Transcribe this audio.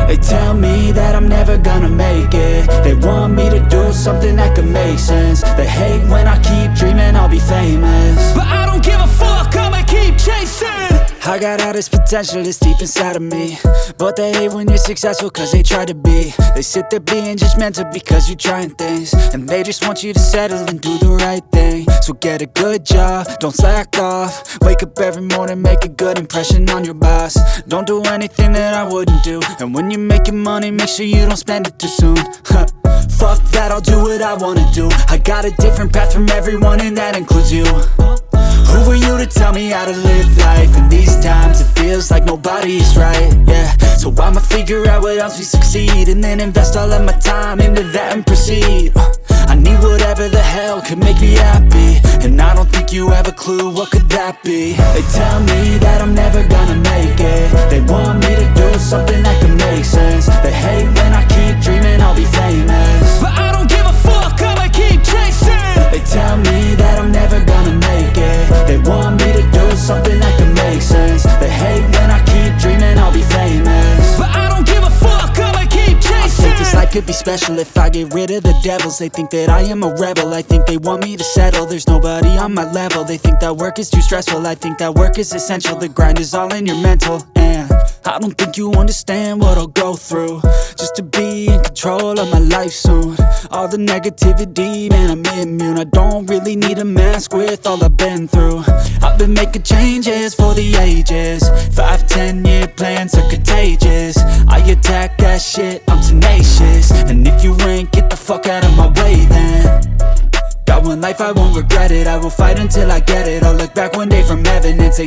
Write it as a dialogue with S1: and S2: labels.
S1: They tell me that I'm never gonna make it. They want me to do something that could make sense. They hate when I keep dreaming I'll be famous,
S2: but I don't give a fuck, I'ma keep chasing.
S1: I got all this potential that's deep inside of me, but they hate when you're successful cause they try to be. They sit there being judgmental because you're trying things, and they just want you to settle and do the right thing. So get a good job, don't slack off. Wake up every morning, make a good impression on your boss. Don't do anything that I wouldn't do, and when you're making money, make sure you don't spend it too soon. Fuck that, I'll do what I wanna do. I got a different path from everyone and that includes you. Who are you to tell me how to live life? In these times it feels like nobody's right, yeah. So I'ma figure out what else we succeed, and then invest all of my time into that and proceed. I need whatever the hell could make me happy, and I don't think you have a clue what could that be. They tell me that I'm never gonna make it. They want me to do something that could make sense. They hate when I keep dreaming I'll be famous,
S2: but I don't give a fuck, I'ma keep chasing.
S1: They tell me that I'm never gonna make it. They want me to do something that could make sense. They hate when I keep dreaming I'll be famous,
S2: but I don't give a fuck, I'ma keep chasing.
S1: I think this life could be special if I get rid of the devils. They think that I am a rebel, I think they want me to settle. There's nobody on my level. They think that work is too stressful, I think that work is essential. The grind is all in your mental, and I don't think you understand what I'll go through just to be in control of my life soon. All the negativity, man, I'm immune. I don't really need a mask with all I've been through. I've been making changes for the ages. 5-10 year plans are contagious. I attack that shit, I'm tenacious. And if you ain't, get the fuck out of my way then. Got one life, I won't regret it. I will fight until I get it. I'll look back one day from heaven and say